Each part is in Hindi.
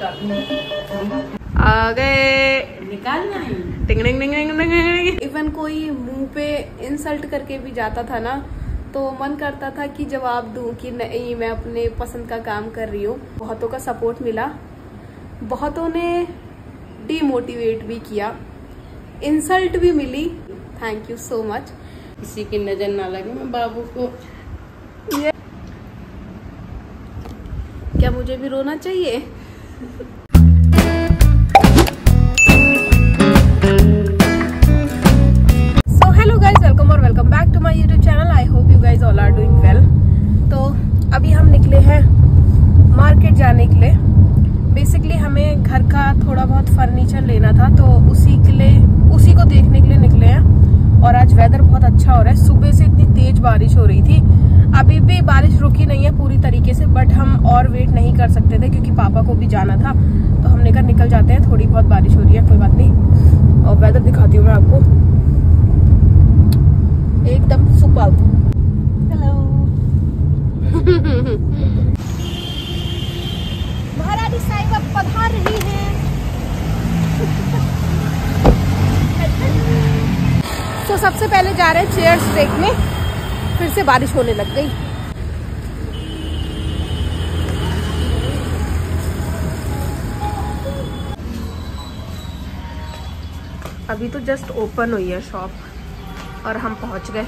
आ गए, निकालना है। टिंग टिंग टिंग टिंग टिंग। इवन कोई मुंह पे इंसल्ट करके भी जाता था ना, तो मन करता था कि जवाब दूं कि नहीं, मैं अपने पसंद का काम कर रही हूँ। बहुतों का सपोर्ट मिला, बहुतों ने डीमोटिवेट भी किया, इंसल्ट भी मिली। Thank you so much. किसी की नजर ना लगे मैं बाबू को। क्या मुझे भी रोना चाहिए? सो हेलो गाइज, वेलकम और welcome back to my YouTube channel. I hope you guys all are doing well. तो अभी हम निकले हैं मार्केट जाने के लिए। बेसिकली हमें घर का थोड़ा बहुत फर्नीचर लेना था, तो उसी को देखने के लिए निकले हैं। और आज वेदर बहुत अच्छा हो रहा है। सुबह से इतनी तेज बारिश हो रही थी, अभी भी बारिश रुकी नहीं है पूरी तरीके से, बट हम और वेट नहीं कर सकते थे क्योंकि पापा को भी जाना था। तो हमने कहा निकल जाते हैं, थोड़ी बहुत बारिश हो रही है, कोई बात नहीं। और वेदर दिखाती हूँ मैं आपको, एकदम सुपर। हेलो महारानी साहिब अब पधार रही है। तो सबसे पहले जा रहे हैं चेयर्स देखने, फिर से बारिश होने लग गई। अभी तो जस्ट ओपन हुई है शॉप और हम पहुंच गए।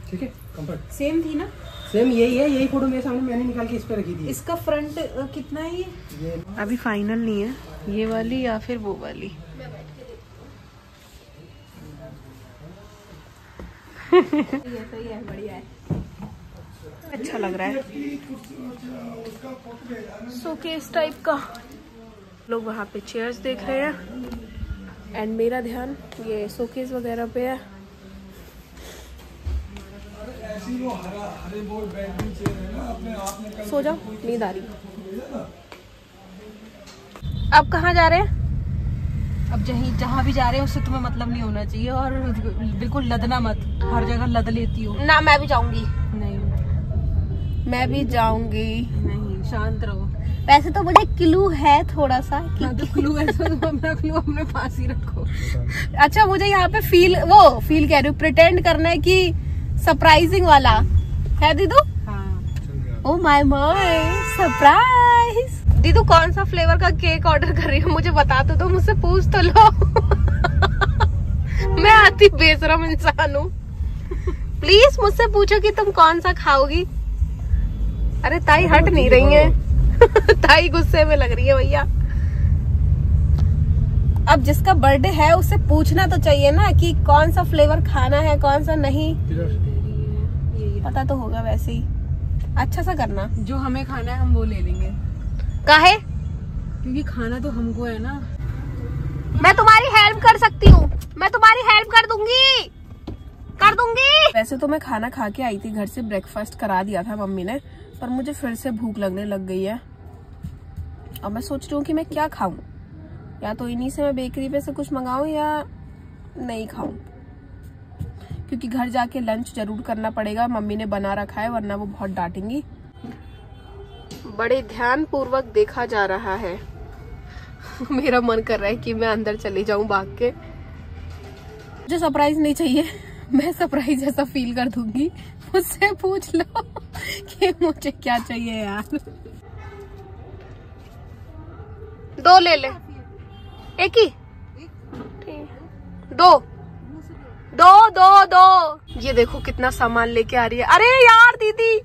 ठीक है, कंफर्ट सेम थी ना? सेम यही है, यही फोटो मेरे सामने मैंने निकाल के इस पे रखी थी। इसका फ्रंट कितना है ये? अभी फाइनल नहीं है, ये वाली या फिर वो वाली। सही है, बढ़िया है, अच्छा लग रहा है। शोकेस टाइप का। लोग वहाँ पे चेयर्स देख रहे हैं एंड मेरा ध्यान ये शोकेस वगैरह पे है। सो जाओ, नींद आ रही। अब कहाँ जा रहे हैं? अब जहाँ भी जा रहे हैं उससे तुम्हें मतलब नहीं होना चाहिए, और बिल्कुल लदना मत। हर जगह लद लेती हो ना। मैं भी जाऊंगी। नहीं, मैं भी जाऊंगी। नहीं, शांत रहो। वैसे तो मुझे क्लू है थोड़ा सा कि तो क्लू है तो अपना क्लू अपने पास ही रखो। अच्छा, मुझे यहाँ पे फील कह रही हूँ, प्रिटेंड करना है कि सरप्राइजिंग वाला है दीदू। हाँ। Oh my surprise. दीदू कौन सा फ्लेवर का केक ऑर्डर कर रही हो, मुझे बता तो मुझसे पूछ तो लो। मैं आती बेशरम इंसान हूँ। प्लीज मुझसे पूछो कि तुम कौन सा खाओगी। अरे ताई हट नहीं रही है। ताई गुस्से में लग रही है भैया। अब जिसका बर्थडे है उससे पूछना तो चाहिए ना कि कौन सा फ्लेवर खाना है, कौन सा नहीं। पता तो होगा वैसे ही। अच्छा सा करना, जो हमें खाना है हम वो ले लेंगे। काहे? क्योंकि खाना तो हमको है ना। मैं तुम्हारी हेल्प कर सकती हूँ, मैं तुम्हारी हेल्प कर दूंगी। वैसे तो मैं खाना खा के आई थी घर से, ब्रेकफास्ट करा दिया था मम्मी ने, पर मुझे फिर से भूख लगने लग गई है। अब मैं सोच रही हूँ कि मैं क्या खाऊं, या तो इन्हीं से मैं बेकरी पे से कुछ मंगाऊं या नहीं खाऊं, क्योंकि घर जाके लंच जरूर करना पड़ेगा। मम्मी ने बना रखा है, वरना वो बहुत डांटेंगी। बड़े ध्यान पूर्वक देखा जा रहा है। मेरा मन कर रहा है कि मैं अंदर चली जाऊं भाग के। मुझे सरप्राइज नहीं चाहिए, मैं सरप्राइज जैसा फील कर दूंगी। मुझसे पूछ लो कि मुझे क्या चाहिए यार। दो ले ले, एक ही दो दो दो दो। ये देखो कितना सामान लेके आ रही है। अरे यार दीदी,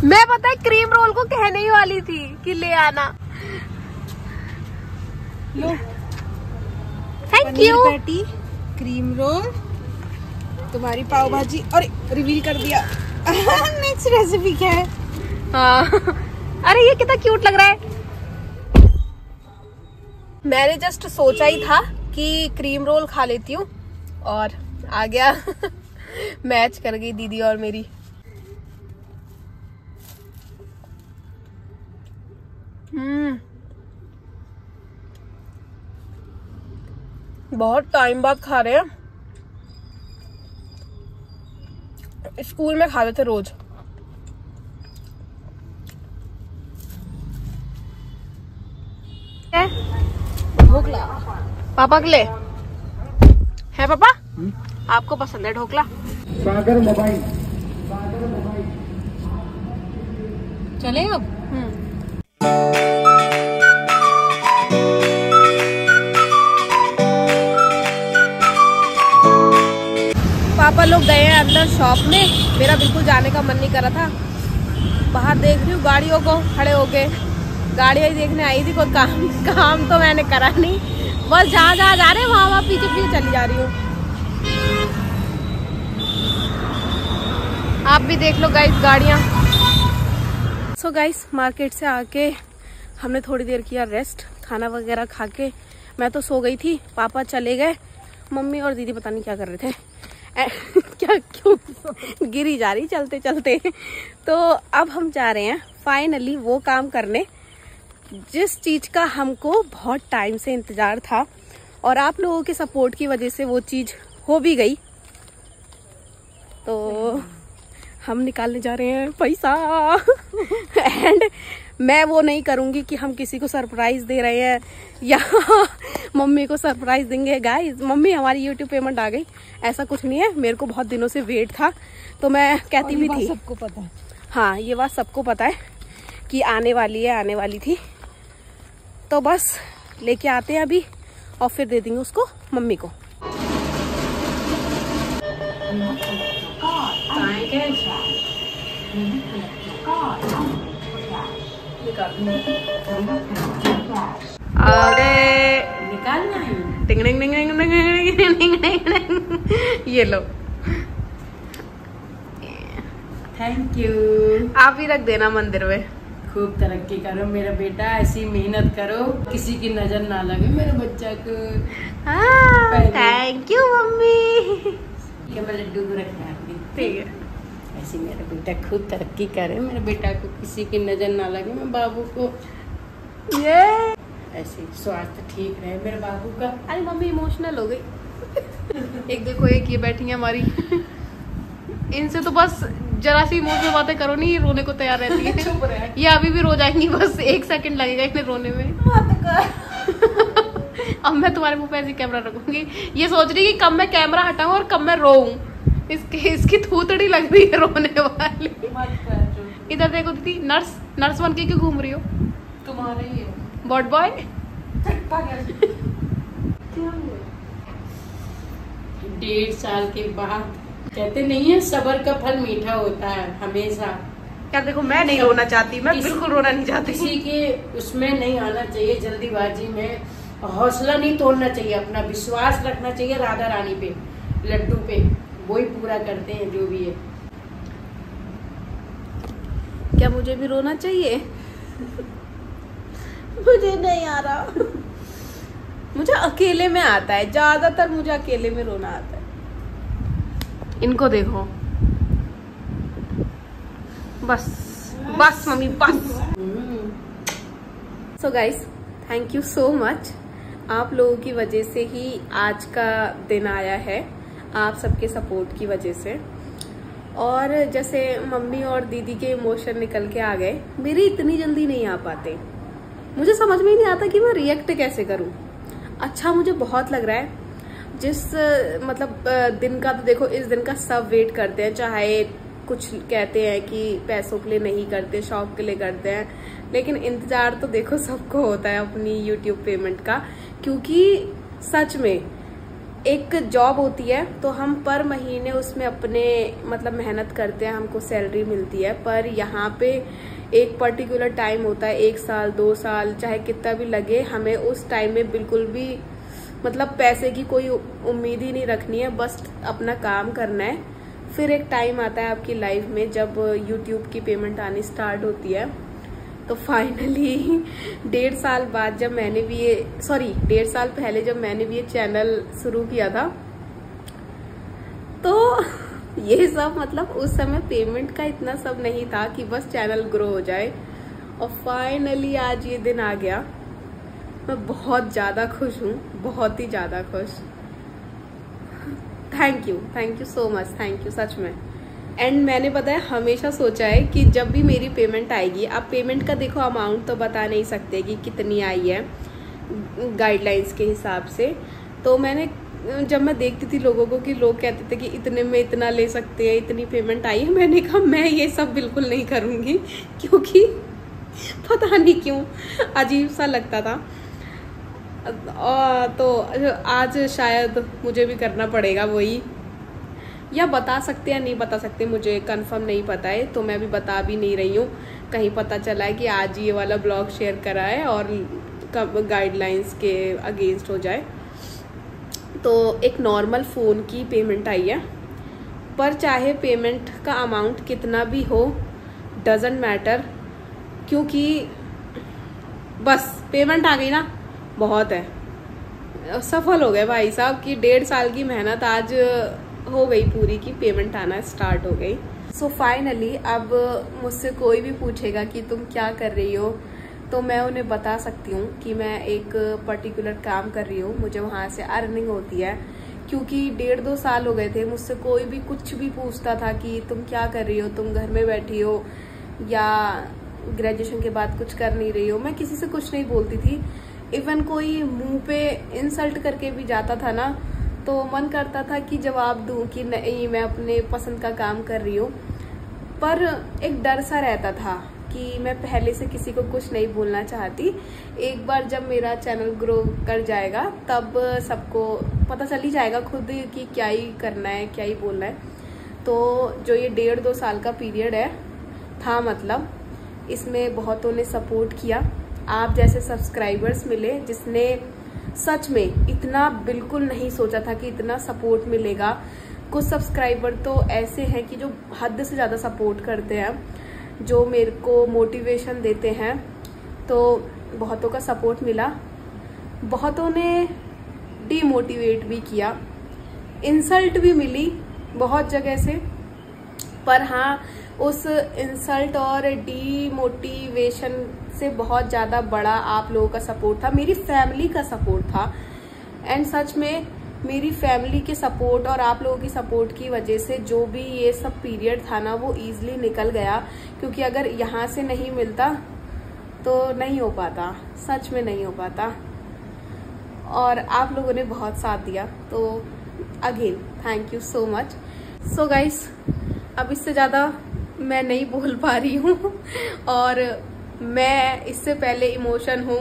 मैं पता है क्रीम रोल को कहने ही वाली थी कि ले आना। लो, thank you. Patty, cream roll, तुम्हारी पाव भाजी। और रिवील कर दिया। नेक्स्ट रेसिपी क्या है? हाँ। अरे ये कितना क्यूट लग रहा है। मैंने जस्ट सोचा ही था कि क्रीम रोल खा लेती हूँ, और आ गया। मैच कर गई दीदी और मेरी। बहुत टाइम बाद खा रहे हैं। स्कूल में खाते थे रोज। ढोकला पापा के लिए है। पापा आपको पसंद है ढोकला? सागर मोबाइल चले अब। पापा लोग गए हैं अंदर शॉप में। मेरा बिल्कुल जाने का मन नहीं कर रहा था। बाहर देख रही हूँ गाड़ियों को खड़े होके। गाड़ियाँ ही देखने आई थी, कोई काम तो मैंने करा नहीं। बस जहाँ जहाँ जा रहे हैं वहाँ पीछे पीछे चली जा रही हूँ। आप भी देख लो गाइस गाड़ियाँ। सो गाइस मार्केट से आके हमने थोड़ी देर किया रेस्ट। खाना वगैरह खा के मैं तो सो गई थी। पापा चले गए। मम्मी और दीदी पता नहीं क्या कर रहे थे। क्या क्यों गिरी जा रही चलते चलते। तो अब हम जा रहे हैं फाइनली वो काम करने जिस चीज का हमको बहुत टाइम से इंतजार था, और आप लोगों के सपोर्ट की वजह से वो चीज हो भी गई। तो हम निकालने जा रहे हैं पैसा। एंड मैं वो नहीं करूंगी कि हम किसी को सरप्राइज दे रहे हैं या मम्मी को सरप्राइज देंगे। गाइस मम्मी हमारी यूट्यूब पेमेंट आ गई, ऐसा कुछ नहीं है। मेरे को बहुत दिनों से वेट था, तो मैं कहती भी थी। सबको पता है। हाँ ये बात सबको पता है कि आने वाली है, आने वाली थी। तो बस लेके आते हैं अभी और फिर दे देंगे उसको मम्मी को। आ गए। निकालना है। टिंग टिंग टिंग टिंग टिंग टिंग टिंग टिंग। ये लो, थैंक यू। आप ही रख देना मंदिर में। खूब तरक्की करो मेरा बेटा, ऐसी मेहनत करो, किसी की नजर ना लगे मेरे बच्चा को। हाँ थैंक यू मम्मी। मैं लड्डू को रखना ठीक है। ऐसी मेरा बेटा खूब तरक्की करे, मेरे बेटा को किसी की नजर ना लगे, मैं बाबू को ये ऐसे स्वास्थ्य ठीक रहे मेरे बाबू का। अरे मम्मी इमोशनल हो गई। एक देखो एक ये बैठी है हमारी। इनसे तो बस जरा सी इमोशनल बातें करो नहीं, ये रोने को तैयार रहती है। चुप रहे। ये अभी भी रो जाएंगी, बस 1 सेकंड लगेगा इन्हें रोने में। अब मैं तुम्हारे मुंह पे ऐसी कैमरा रखूंगी। ये सोच रही है कि कब मैं कैमरा हटाऊं और कब मैं रोऊं। इसकी थूतड़ी लग रही है रोने वाली। इधर देखो दीदी, नर्स बन के क्यों घूम रही हो? तुम्हारे ही है बॉड बॉय। 1.5 साल के बाद कहते नहीं है सब्र का फल मीठा होता है हमेशा। यार देखो मैं नहीं रोना चाहती, मैं बिल्कुल रोना नहीं चाहती। किसी के उसमें नहीं आना चाहिए जल्दीबाजी में। हौसला नहीं तोड़ना चाहिए, अपना विश्वास रखना चाहिए राधा रानी पे, लड्डू पे। वही पूरा करते हैं जो भी है। क्या मुझे भी रोना चाहिए? मुझे नहीं आ रहा। मुझे अकेले में आता है, ज्यादातर मुझे अकेले में रोना आता है। इनको देखो, बस बस मम्मी बस। So guys thank you so much. आप लोगों की वजह से ही आज का दिन आया है, आप सबके सपोर्ट की वजह से। और जैसे मम्मी और दीदी के इमोशन निकल के आ गए, मेरे इतनी जल्दी नहीं आ पाते। मुझे समझ में ही नहीं आता कि मैं रिएक्ट कैसे करूं। अच्छा मुझे बहुत लग रहा है। जिस मतलब दिन का तो देखो, इस दिन का सब वेट करते हैं, चाहे कुछ कहते हैं कि पैसों के लिए नहीं करते, शौक के लिए करते हैं, लेकिन इंतजार तो देखो सबको होता है अपनी यूट्यूब पेमेंट का। क्योंकि सच में एक जॉब होती है तो हम पर महीने उसमें अपने मतलब मेहनत करते हैं, हमको सैलरी मिलती है। पर यहाँ पे एक पर्टिकुलर टाइम होता है, 1 साल 2 साल चाहे कितना भी लगे, हमें उस टाइम में बिल्कुल भी मतलब पैसे की कोई उम्मीद ही नहीं रखनी है, बस अपना काम करना है। फिर एक टाइम आता है आपकी लाइफ में जब यूट्यूब की पेमेंट आनी स्टार्ट होती है। तो फाइनली 1.5 साल बाद जब मैंने भी ये 1.5 साल पहले जब मैंने भी ये चैनल शुरू किया था, तो ये सब मतलब उस समय पेमेंट का इतना सब नहीं था कि बस चैनल ग्रो हो जाए। और फाइनली आज ये दिन आ गया। मैं बहुत ज्यादा खुश हूँ, बहुत ही ज्यादा खुश। Thank you so much, thank you such में। एंड मैंने पता है हमेशा सोचा है कि जब भी मेरी पेमेंट आएगी, आप पेमेंट का देखो अमाउंट तो बता नहीं सकते कि कितनी आई है गाइडलाइंस के हिसाब से, तो मैंने जब मैं देखती थी लोगों को कि लोग कहते थे कि इतने में इतना ले सकते हैं, इतनी पेमेंट आई है, मैंने कहा मैं ये सब बिल्कुल नहीं करूँगी, क्योंकि पता नहीं क्यों अजीब सा लगता था। तो आज शायद मुझे भी करना पड़ेगा वही, या बता सकते या नहीं बता सकते मुझे कंफर्म नहीं पता है, तो मैं भी बता भी नहीं रही हूँ। कहीं पता चला है कि आज ये वाला ब्लॉग शेयर करा है और गाइडलाइंस के अगेंस्ट हो जाए। तो एक नॉर्मल फ़ोन की पेमेंट आई है, पर चाहे पेमेंट का अमाउंट कितना भी हो डजेंट मैटर, क्योंकि बस पेमेंट आ गई ना बहुत है। सफल हो गए भाई साहब की 1.5 साल की मेहनत आज हो गई पूरी की पेमेंट आना स्टार्ट हो गई। सो फाइनली अब मुझसे कोई भी पूछेगा कि तुम क्या कर रही हो, तो मैं उन्हें बता सकती हूँ कि मैं एक पर्टिकुलर काम कर रही हूँ, मुझे वहाँ से अर्निंग होती है। क्योंकि 1.5-2 साल हो गए थे, मुझसे कोई भी कुछ भी पूछता था कि तुम क्या कर रही हो, तुम घर में बैठी हो या ग्रेजुएशन के बाद कुछ कर नहीं रही हो। मैं किसी से कुछ नहीं बोलती थी, इवन कोई मुंह पे इंसल्ट करके भी जाता था ना, तो मन करता था कि जवाब दूं कि नहीं मैं अपने पसंद का काम कर रही हूँ, पर एक डर सा रहता था कि मैं पहले से किसी को कुछ नहीं बोलना चाहती। एक बार जब मेरा चैनल ग्रो कर जाएगा तब सबको पता चल ही जाएगा खुद कि क्या ही करना है, क्या ही बोलना है। तो जो ये 1.5-2 साल का पीरियड है था, मतलब इसमें बहुतों ने सपोर्ट किया। आप जैसे सब्सक्राइबर्स मिले जिसने सच में इतना बिल्कुल नहीं सोचा था कि इतना सपोर्ट मिलेगा। कुछ सब्सक्राइबर तो ऐसे हैं कि जो हद से ज़्यादा सपोर्ट करते हैं, जो मेरे को मोटिवेशन देते हैं। तो बहुतों का सपोर्ट मिला, बहुतों ने डीमोटिवेट भी किया, इंसल्ट भी मिली बहुत जगह से। पर हाँ, उस इंसल्ट और डीमोटिवेशन से बहुत ज़्यादा बड़ा आप लोगों का सपोर्ट था, मेरी फैमिली का सपोर्ट था। एंड सच में मेरी फैमिली के सपोर्ट और आप लोगों की सपोर्ट की वजह से जो भी ये सब पीरियड था ना, वो ईजिली निकल गया। क्योंकि अगर यहाँ से नहीं मिलता तो नहीं हो पाता, सच में नहीं हो पाता। और आप लोगों ने बहुत साथ दिया, तो again thank you so much. So guys, अब इससे ज़्यादा मैं नहीं बोल पा रही हूँ और मैं इससे पहले इमोशन हूँ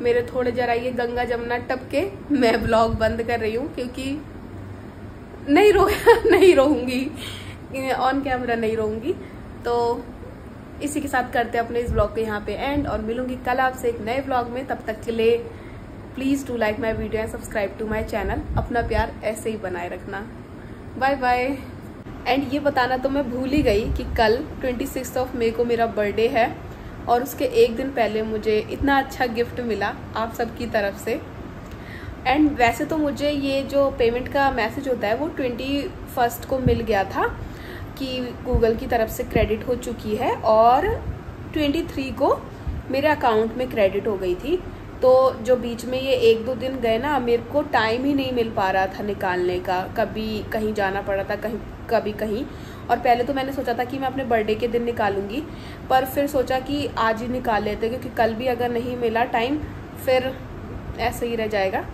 मेरे थोड़े जरा ये गंगा जमुना टपके मैं ब्लॉग बंद कर रही हूँ, क्योंकि नहीं रहूँगी ऑन कैमरा, नहीं रहूँगी। तो इसी के साथ करते अपने इस ब्लॉग को यहाँ पे एंड, और मिलूंगी कल आपसे एक नए ब्लॉग में। तब तक के लिए please do like my video and subscribe to my channel. अपना प्यार ऐसे ही बनाए रखना। Bye bye. एंड ये बताना तो मैं भूल ही गई कि कल 26 मई को मेरा बर्थडे है और उसके एक दिन पहले मुझे इतना अच्छा गिफ्ट मिला आप सबकी तरफ से। एंड वैसे तो मुझे ये जो पेमेंट का मैसेज होता है वो 21 को मिल गया था कि गूगल की तरफ से क्रेडिट हो चुकी है, और 23 को मेरे अकाउंट में क्रेडिट हो गई थी। तो जो बीच में ये 1-2 दिन गए ना, मेरे को टाइम ही नहीं मिल पा रहा था निकालने का, कभी कहीं जाना पड़ा था, कभी कहीं। और पहले तो मैंने सोचा था कि मैं अपने बर्थडे के दिन निकालूंगी, पर फिर सोचा कि आज ही निकाल लेते, क्योंकि कल भी अगर नहीं मिला टाइम फिर ऐसे ही रह जाएगा।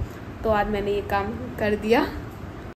तो आज मैंने ये काम कर दिया।